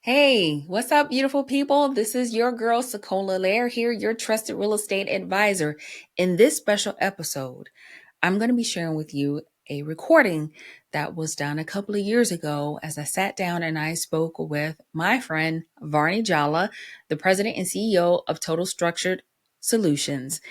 Hey, what's up, beautiful people? This is your girl, SaCola Lehr here, your trusted real estate advisor. In this special episode, I'm going to be sharing with you a recording that was done a couple of years ago as I sat down and I spoke with my friend, Varney Jallah, the president and CEO of Total Structured Solutions.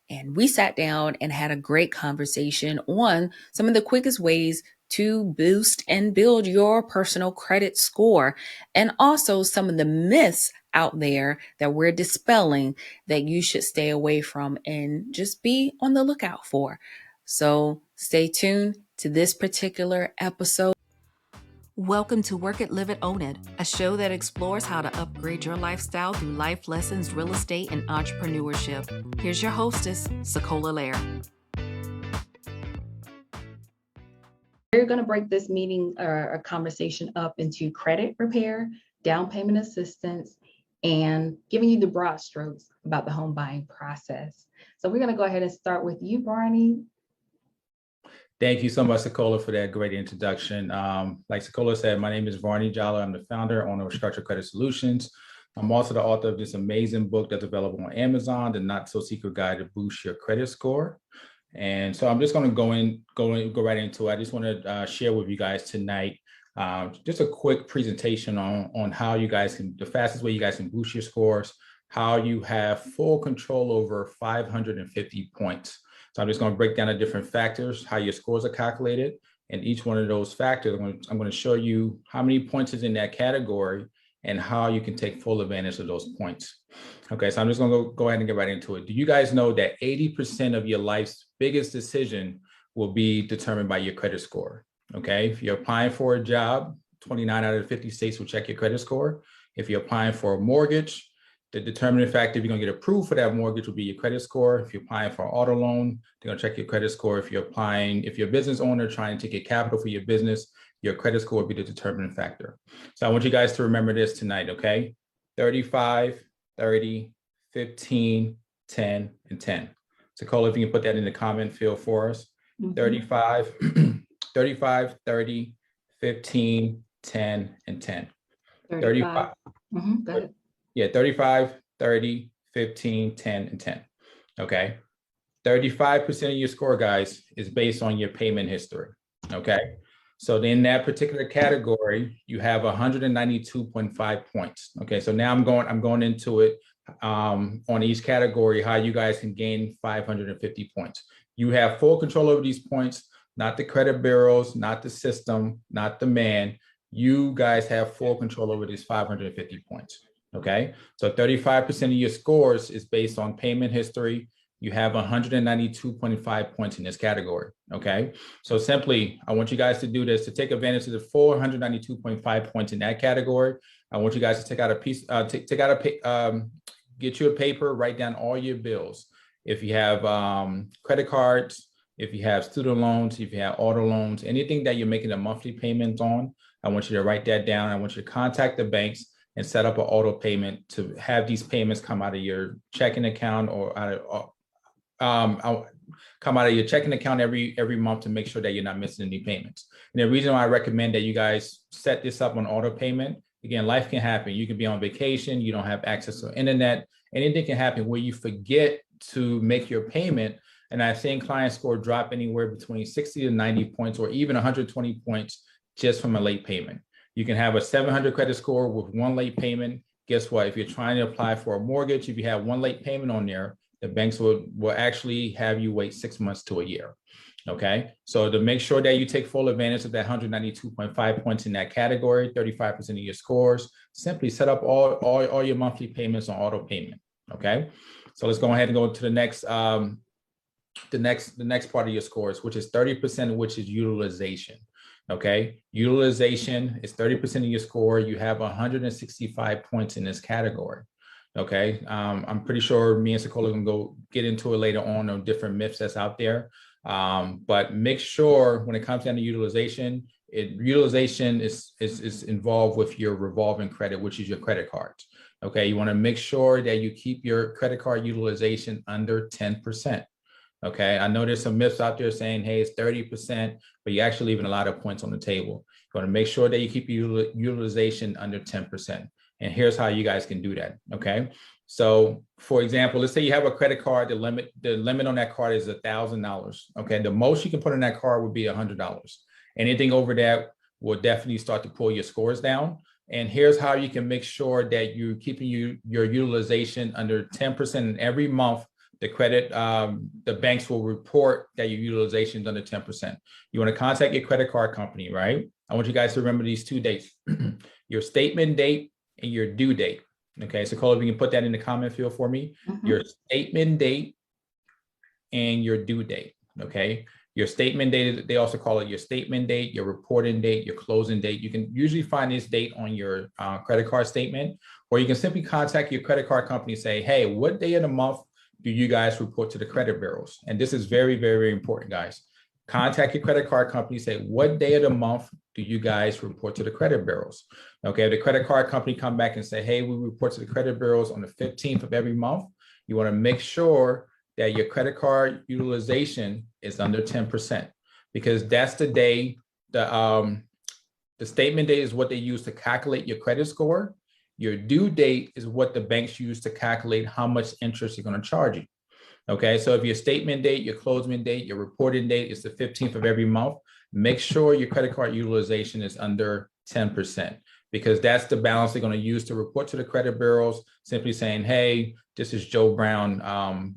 And we sat down and had a great conversation on some of the quickest ways to boost and build your personal credit score, and also some of the myths out there that we're dispelling that you should stay away from and just be on the lookout for. So stay tuned to this particular episode. Welcome to Work It, Live It, Own It, a show that explores how to upgrade your lifestyle through life lessons, real estate, and entrepreneurship. Here's your hostess, SaCola Lehr. We're going to break this meeting or conversation up into credit repair, down payment assistance, and giving you the broad strokes about the home buying process. So we're going to go ahead and start with you, Barney. Thank you so much, SaCola, for that great introduction. Like SaCola said, my name is Varney Jallah. I'm the founder, owner of Structured Credit Solutions. I'm also the author of this amazing book that's available on Amazon, The Not So Secret Guide to Boost Your Credit Score. And so I'm just going to go right into it. I just want to share with you guys tonight just a quick presentation on how you guys can, the fastest way you guys can boost your scores, how you have full control over 550 points. So I'm just going to break down the different factors, how your scores are calculated, and each one of those factors, I'm going to show you how many points is in that category and how you can take full advantage of those points. Okay, so I'm just going to go ahead and get right into it. Do you guys know that 80% of your life's biggest decision will be determined by your credit score? Okay, if you're applying for a job, 29 out of 50 states will check your credit score. If you're applying for a mortgage, the determining factor if you're going to get approved for that mortgage will be your credit score. If you're applying for an auto loan, they're going to check your credit score. If you're a business owner trying to get capital for your business, your credit score will be the determining factor. So I want you guys to remember this tonight, okay? 35, 30, 15, 10, and 10. So Cole, if you can put that in the comment field for us. 35, 35, 30, 15, 10, and 10. 35. Go ahead. Yeah, 35, 30, 15, 10, and 10. Okay. 35% of your score, guys, is based on your payment history. Okay. So in that particular category, you have 192.5 points. Okay. So now I'm going into it on each category, how you guys can gain 550 points. You have full control over these points, not the credit bureaus, not the system, not the man. You guys have full control over these 550 points. Okay, so 35% of your scores is based on payment history. You have 192.5 points in this category. Okay, so simply, I want you guys to do this to take advantage of the 492.5 points in that category. I want you guys to take out a piece, get you a paper, write down all your bills. If you have credit cards, if you have student loans, if you have auto loans, anything that you're making a monthly payment on, I want you to write that down. I want you to contact the banks and set up an auto payment to have these payments come out of your checking account or come out of your checking account every month to make sure that you're not missing any payments. And the reason why I recommend that you guys set this up on auto payment, again, life can happen. You can be on vacation, you don't have access to internet, anything can happen where you forget to make your payment. And I've seen client score drop anywhere between 60 to 90 points or even 120 points just from a late payment. You can have a 700 credit score with one late payment. Guess what? If you're trying to apply for a mortgage, if you have one late payment on there, the banks will actually have you wait 6 months to a year. Okay. So to make sure that you take full advantage of that 192.5 points in that category, 35% of your scores, simply set up all your monthly payments on auto payment. Okay. So let's go ahead and go to the next part of your scores, which is 30%, which is utilization. Okay, utilization is 30% of your score. You have 165 points in this category. Okay, I'm pretty sure me and SaCola can go get into it later on different myths that's out there. But make sure when it comes down to utilization, utilization is involved with your revolving credit, which is your credit cards. Okay, you want to make sure that you keep your credit card utilization under 10%. Okay, I know there's some myths out there saying, hey, it's 30%, but you're actually leaving a lot of points on the table. You want to make sure that you keep your utilization under 10%. And here's how you guys can do that, okay? So for example, let's say you have a credit card, the limit on that card is $1,000, okay? The most you can put on that card would be $100. Anything over that will definitely start to pull your scores down. And here's how you can make sure that you're keeping your utilization under 10%. And every month, the banks will report that your utilization is under 10%. You want to contact your credit card company, right? I want you guys to remember these 2 dates, your statement date and your due date. Okay, so Cole, if you can put that in the comment field for me, your statement date and your due date, okay? Your statement date, they also call it your statement date, your reporting date, your closing date. You can usually find this date on your credit card statement, or you can simply contact your credit card company and say, hey, what day of the month do you guys report to the credit bureaus? And this is very, very important, guys. Contact your credit card company, say, what day of the month do you guys report to the credit bureaus? Okay, if the credit card company come back and say, hey, we report to the credit bureaus on the 15th of every month, you want to make sure that your credit card utilization is under 10%, because that's the day, the statement date is what they use to calculate your credit score. Your due date is what the banks use to calculate how much interest they're going to charge you. Okay, so if your statement date, your closing date, your reporting date is the 15th of every month, make sure your credit card utilization is under 10%, because that's the balance they're going to use to report to the credit bureaus, simply saying, hey, this is Joe Brown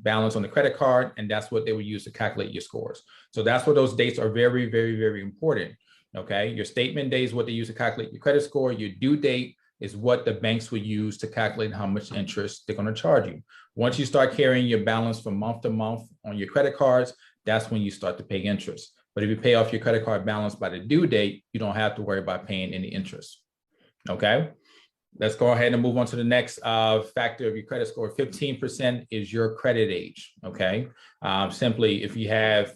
balance on the credit card, and that's what they would use to calculate your scores. So that's what those dates are very, very, very important. Okay, your statement date is what they use to calculate your credit score. Your due date is what the banks would use to calculate how much interest they're going to charge you. Once you start carrying your balance from month to month on your credit cards, that's when you start to pay interest. But if you pay off your credit card balance by the due date, you don't have to worry about paying any interest. Okay, let's go ahead and move on to the next factor of your credit score. 15% is your credit age. Okay, simply if your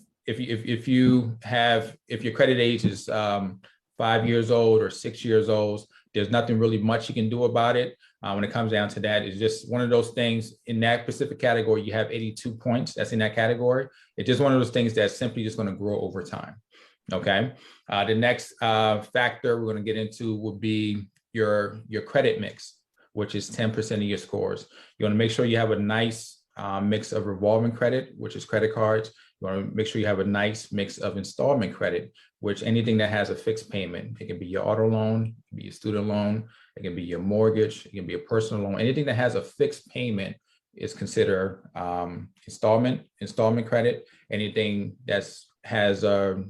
credit age is 5 years old or 6 years old, there's nothing really much you can do about it. When it comes down to that, it's just one of those things. In that specific category, you have 82 points. That's in that category. It's just one of those things that's simply just going to grow over time. Okay. The next factor we're going to get into will be your credit mix, which is 10% of your scores. You want to make sure you have a nice mix of revolving credit, which is credit cards. You want to make sure you have a nice mix of installment credit, which anything that has a fixed payment. It can be your auto loan, it can be your student loan, it can be your mortgage, it can be a personal loan. Anything that has a fixed payment is considered installment credit. Anything that's has a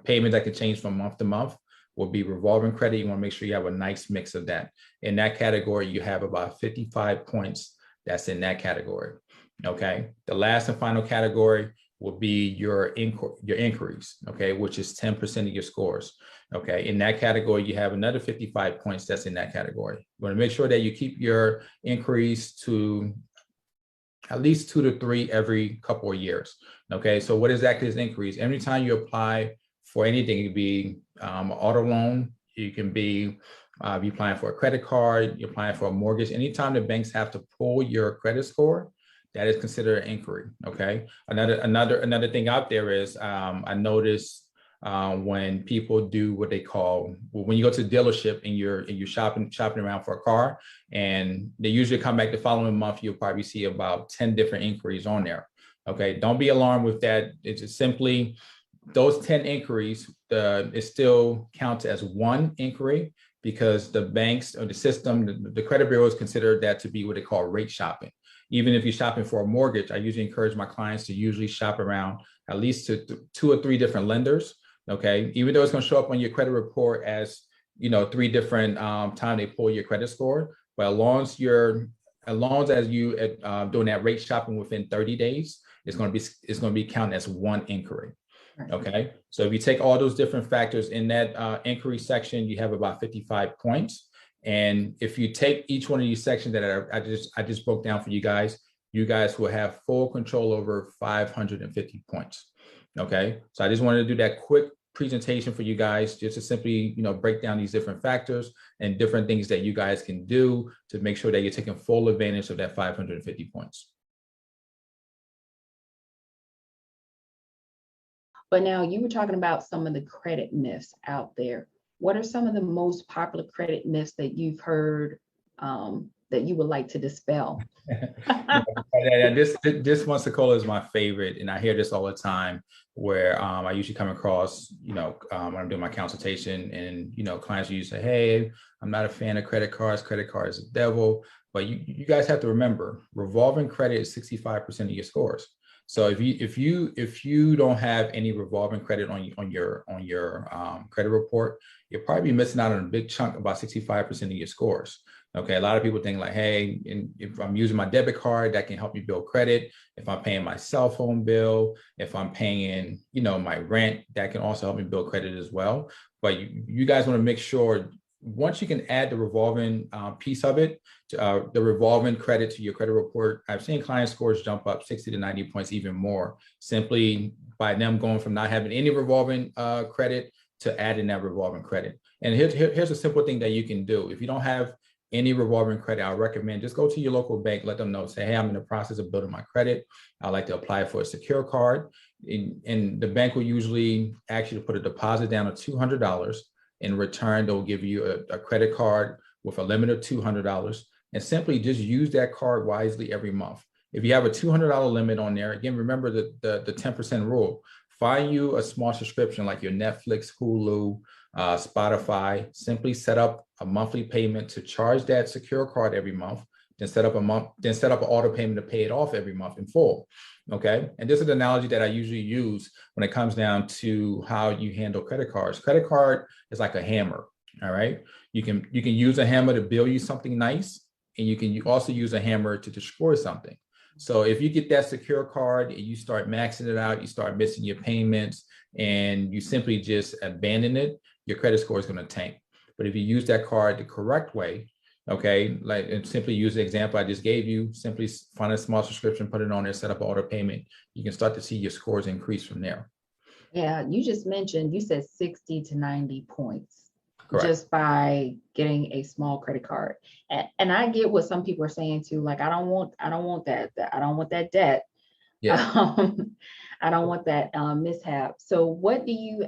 payment that can change from month to month will be revolving credit. You want to make sure you have a nice mix of that. In that category, you have about 55 points that's in that category. Okay. The last and final category will be your inquiries, okay, which is 10% of your scores. Okay, in that category, you have another 55 points that's in that category. You want to make sure that you keep your inquiries to at least 2 to 3 every couple of years. Okay, so what exactly is inquiries? Every time you apply for anything, it could be an auto loan, you can be you're applying for a credit card, you're applying for a mortgage. Anytime the banks have to pull your credit score, that is considered an inquiry. Okay. Another thing out there is I noticed when people do what they call, when you go to the dealership and you're shopping around for a car, and they usually come back the following month, you'll probably see about 10 different inquiries on there. Okay. Don't be alarmed with that. It's just simply those 10 inquiries, it still counts as one inquiry, because the banks or the system, the credit bureaus consider that to be what they call rate shopping. Even if you're shopping for a mortgage, I usually encourage my clients to usually shop around at least to 2 or 3 different lenders. Okay, even though it's going to show up on your credit report as 3 different time they pull your credit score, but as long as you doing that rate shopping within 30 days, it's going to be counted as one inquiry. Okay, so if you take all those different factors in that inquiry section, you have about 55 points. And if you take each one of these sections that I just broke down for you guys will have full control over 550 points. Okay, so I just wanted to do that quick presentation for you guys, just to simply break down these different factors and different things that you guys can do to make sure that you're taking full advantage of that 550 points. But now you were talking about some of the credit myths out there. what are some of the most popular credit myths that you've heard that you would like to dispel? This one, SaCola, is my favorite, and I hear this all the time. Where I usually come across, when I'm doing my consultation, and clients usually say, "Hey, I'm not a fan of credit cards. Credit cards is the devil." But you guys have to remember, revolving credit is 65% of your scores. So if you don't have any revolving credit on your credit report, you'll probably be missing out on a big chunk, about 65% of your scores. Okay, a lot of people think like, hey, if I'm using my debit card, that can help me build credit. If I'm paying my cell phone bill, if I'm paying, my rent, that can also help me build credit as well. But you guys want to make sure, once you can add the revolving piece of it, the revolving credit to your credit report, I've seen client scores jump up 60 to 90 points, even more, simply by them going from not having any revolving credit to adding that revolving credit. And here's a simple thing that you can do. If you don't have any revolving credit, I recommend just go to your local bank, let them know, say, hey, I'm in the process of building my credit. I'd like to apply for a secure card. And the bank will usually ask you to put a deposit down of $200. In return, they'll give you a credit card with a limit of $200, and simply just use that card wisely every month. If you have a $200 limit on there, again, remember the 10% rule. Find you a small subscription like your Netflix, Hulu, Spotify. Simply set up a monthly payment to charge that secure card every month, then set up an auto payment to pay it off every month in full. Okay. And this is the analogy that I usually use when it comes down to how you handle credit cards. Credit card is like a hammer. All right. You can use a hammer to build you something nice, and you can also use a hammer to destroy something. So if you get that secure card and you start maxing it out, you start missing your payments, and you simply just abandon it, your credit score is going to tank. But if you use that card the correct way, okay, like, and simply use the example I just gave you, simply find a small subscription, put it on there, set up auto payment, you can start to see your scores increase from there. Yeah, you just mentioned, you said 60 to 90 points. Correct. Just by getting a small credit card. And I get what some people are saying too, like, I don't want that I don't want that debt. Yeah. I don't want that mishap. So what do you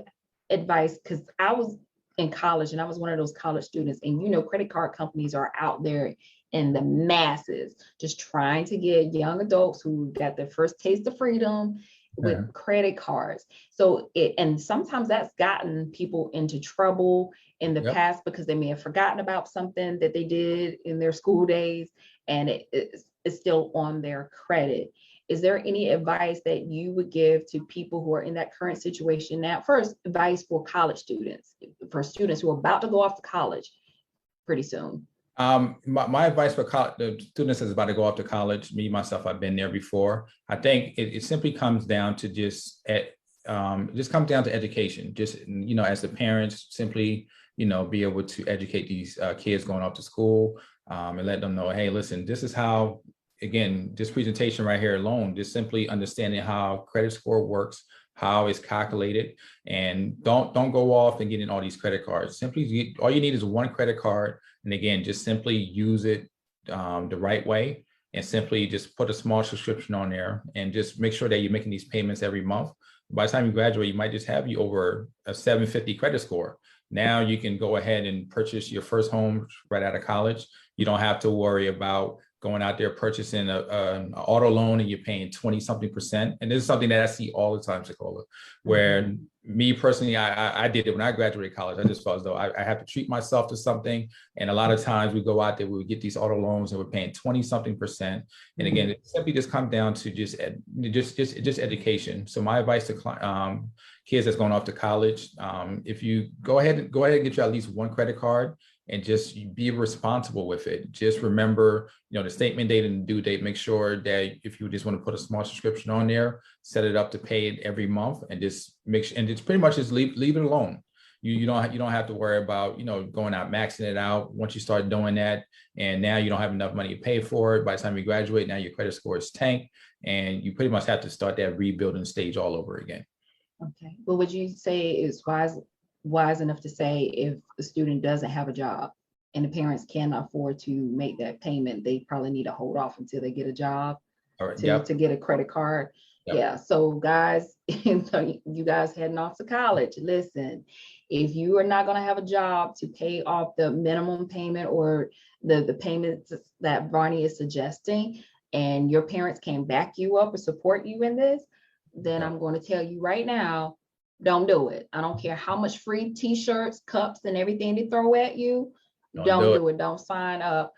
advise? Because I was in college, and I was one of those college students, and credit card companies are out there in the masses, just trying to get young adults who got their first taste of freedom with credit cards. So and sometimes that's gotten people into trouble in the past, because they may have forgotten about something that they did in their school days, and it's still on their credit. Is there any advice that you would give to people who are in that current situation now? First, advice for college students, for students who are about to go off to college pretty soon. My advice for the students that's about to go off to college, me, myself, I've been there before. I think it simply comes down to just comes down to education. Just, as the parents, simply, be able to educate these kids going off to school, and let them know, hey, listen, this is how, again, this presentation right here alone, just simply understanding how credit score works, how it's calculated, and don't go off and get in all these credit cards. Simply, all you need is one credit card. And again, just simply use it the right way, and simply just put a small subscription on there, and just make sure that you're making these payments every month. By the time you graduate, you might just have you over a 750 credit score. Now you can go ahead and purchase your first home right out of college. You don't have to worry about going out there purchasing an auto loan and you're paying 20 something percent. And this is something that I see all the time, SaCola, where me personally, I did it when I graduated college. I just felt as though I have to treat myself to something. And a lot of times we go out there, we would get these auto loans and we're paying 20 something percent. And again, it simply just comes down to just education. So my advice to kids that's going off to college, if you go ahead and get you at least one credit card, and just be responsible with it. Just remember, the statement date and the due date. Make sure that if you just want to put a small subscription on there, set it up to pay it every month, and just make sure, and it's pretty much just leave it alone. You don't have to worry about, going out maxing it out. Once you start doing that, and now you don't have enough money to pay for it, by the time you graduate, now your credit score is tanked, and you pretty much have to start that rebuilding stage all over again. Okay. Well, would you say it's wise enough to say, if the student doesn't have a job and the parents cannot afford to make that payment, they probably need to hold off until they get a job to get a credit card? Yeah. So guys, you guys heading off to college, listen, If you are not going to have a job to pay off the minimum payment or the payments that Varney is suggesting, and your parents can back you up or support you in this, then I'm going to tell you right now, don't do it. I don't care how much free t-shirts, cups, and everything they throw at you. Don't do it. Don't sign up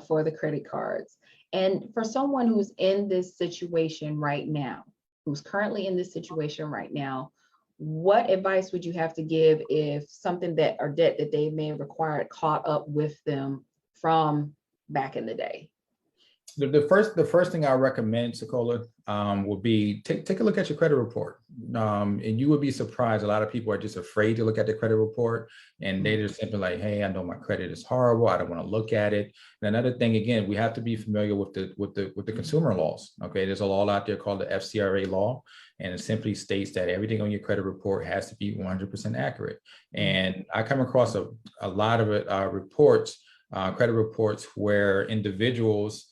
for the credit cards. And for someone who's in this situation right now, who's currently in this situation right now, what advice would you have to give if something that or debt that they may have acquired caught up with them from back in the day? The first thing I recommend, SaCola, would be take a look at your credit report. And you would be surprised. A lot of people are just afraid to look at the credit report, and they're just simply like, hey, I know my credit is horrible. I don't want to look at it. And another thing, again, we have to be familiar with the consumer laws. Okay, there's a law out there called the FCRA law, and it simply states that everything on your credit report has to be 100% accurate. And I come across a lot of reports, credit reports, where individuals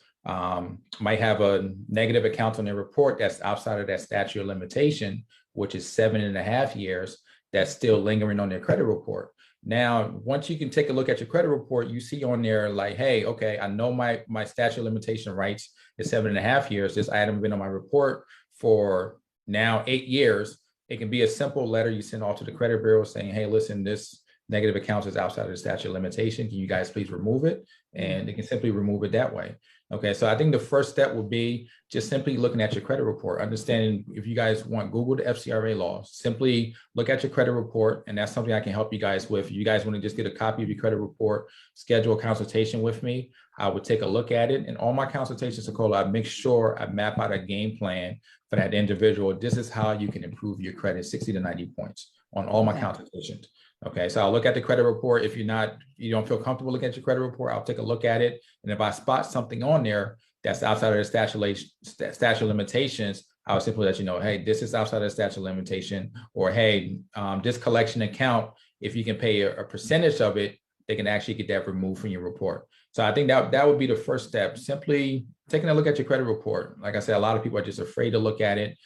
might have a negative account on their report that's outside of that statute of limitation, which is 7.5 years, that's still lingering on their credit report. Now, once you can take a look at your credit report, you see on there like, hey, okay, I know my statute of limitation rights is 7.5 years. This item been on my report for now 8 years. It can be a simple letter you send off to the credit bureau saying, hey, listen, this negative account is outside of the statute of limitation. Can you guys please remove it? And they can simply remove it that way. Okay, so I think the first step would be just simply looking at your credit report, understanding if you guys want, Google the FCRA law, simply look at your credit report, and that's something I can help you guys with. If you guys want to just get a copy of your credit report, schedule a consultation with me, I would take a look at it. And all my consultations, SaCola, I make sure I map out a game plan for that individual. This is how you can improve your credit 60 to 90 points on all my consultations. Okay, so I'll look at the credit report. If you don't feel comfortable looking at your credit report, I'll take a look at it. And if I spot something on there that's outside of the statute of limitations, I'll simply let you know, hey, this is outside of the statute of limitation, or hey, this collection account, if you can pay a percentage of it, they can actually get that removed from your report. So I think that would be the first step, simply taking a look at your credit report. Like I said, a lot of people are just afraid to look at it.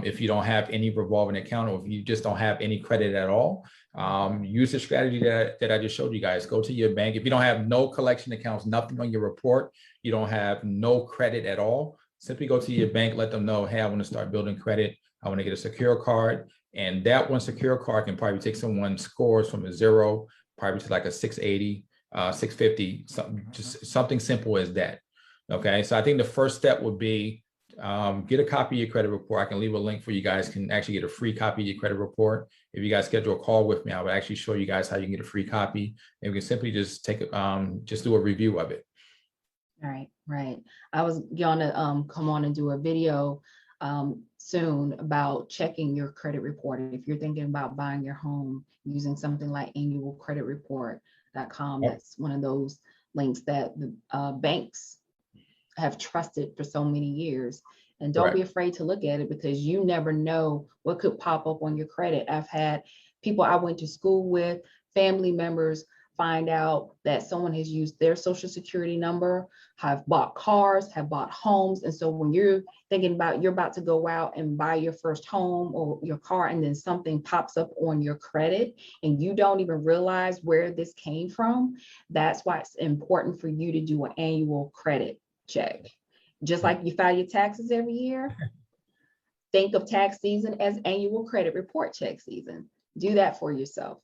If you don't have any revolving account, or if you just don't have any credit at all, use the strategy that I just showed you guys. Go to your bank. If you don't have no collection accounts, nothing on your report, you don't have no credit at all, simply go to your bank, let them know, hey, I want to start building credit. I want to get a secure card. And that one secure card can probably take someone's scores from a 0, probably to like a 680, 650, something simple as that. Okay, so I think the first step would be get a copy of your credit report. I can leave a link for you guys can actually get a free copy of your credit report. If you guys schedule a call with me, I would actually show you guys how you can get a free copy, and we can simply just take just do a review of it. Right. I was going to come on and do a video soon about checking your credit report. If you're thinking about buying your home using something like annualcreditreport.com, that's one of those links that the banks have trusted for so many years. And don't be afraid to look at it, because you never know what could pop up on your credit. I've had people I went to school with, family members, find out that someone has used their social security number, have bought cars, have bought homes. And so when you're thinking about you're about to go out and buy your first home or your car, and then something pops up on your credit and you don't even realize where this came from, that's why it's important for you to do an annual credit check. Just like you file your taxes every year, think of tax season as annual credit report check season. Do that for yourself.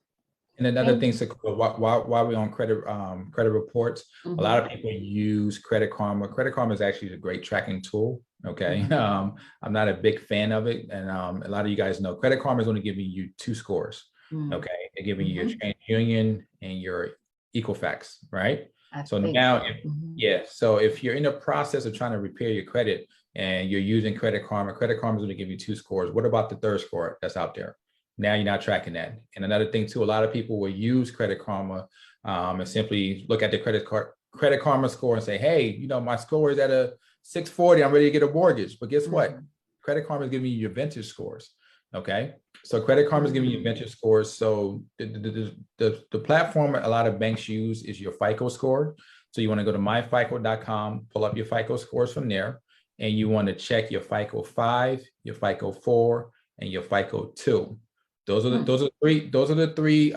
And another thing, while we're on credit reports, a lot of people use Credit Karma. Credit Karma is actually a great tracking tool. Okay, I'm not a big fan of it, and a lot of you guys know Credit Karma is only giving you 2 scores. Okay, they're giving you your TransUnion and your Equifax, right? So now, so if you're in the process of trying to repair your credit and you're using Credit Karma is going to give you 2 scores. What about the 3rd score that's out there? Now you're not tracking that. And another thing too, a lot of people will use Credit Karma and simply look at the Credit Karma score and say, hey, my score is at a 640. I'm ready to get a mortgage. But guess what? Credit Karma is giving you your vintage scores. Okay. So Credit Karma is giving you vintage scores. So the platform a lot of banks use is your FICO score. So you want to go to myfico.com, pull up your FICO scores from there, and you want to check your FICO 5, your FICO 4, and your FICO 2. Those are the three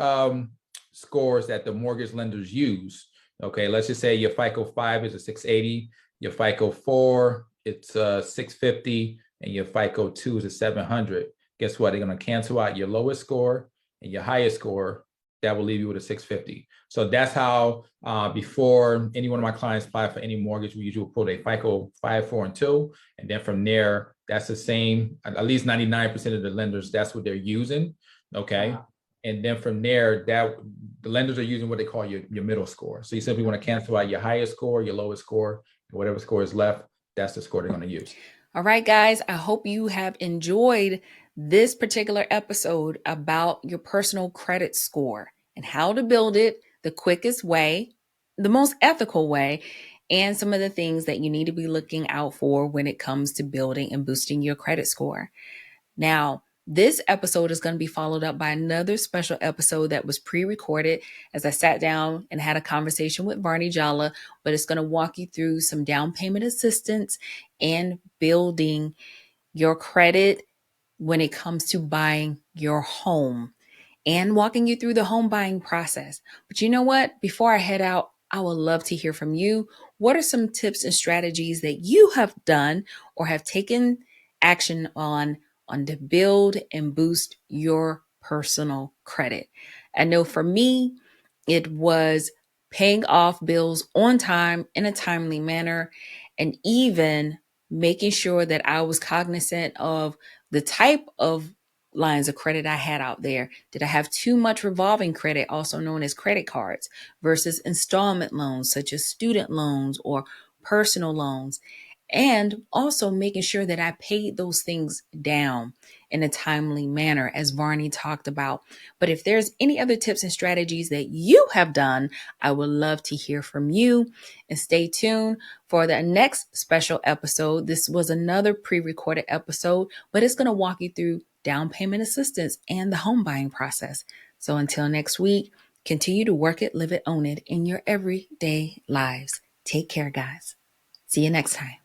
scores that the mortgage lenders use. Okay, let's just say your FICO 5 is a 680, your FICO 4 it's a 650, and your FICO 2 is a 700. Guess what? They're going to cancel out your lowest score and your highest score. That will leave you with a 650. So that's how before any one of my clients apply for any mortgage, we usually put a FICO 5, 4, and 2. And then from there, that's the same, at least 99% of the lenders, that's what they're using. Okay. Wow. And then from there, that the lenders are using what they call your middle score. So you simply want to cancel out your highest score, your lowest score, and whatever score is left, that's the score they're going to use. All right, guys, I hope you have enjoyed this particular episode about your personal credit score and how to build it the quickest way, the most ethical way, and some of the things that you need to be looking out for when it comes to building and boosting your credit score. Now, this episode is going to be followed up by another special episode that was pre-recorded as I sat down and had a conversation with Varney Jallah, but it's going to walk you through some down payment assistance and building your credit when it comes to buying your home and walking you through the home buying process. But you know what? Before I head out, I would love to hear from you. What are some tips and strategies that you have done or have taken action on to build and boost your personal credit? I know for me, it was paying off bills on time in a timely manner, and even making sure that I was cognizant of the type of lines of credit I had out there. Did I have too much revolving credit, also known as credit cards, versus installment loans, such as student loans or personal loans? And also making sure that I paid those things down in a timely manner, as Varney talked about. But if there's any other tips and strategies that you have done, I would love to hear from you. And stay tuned for the next special episode. This was another pre-recorded episode, but it's going to walk you through down payment assistance and the home buying process. So until next week, continue to work it, live it, own it in your everyday lives. Take care, guys. See you next time.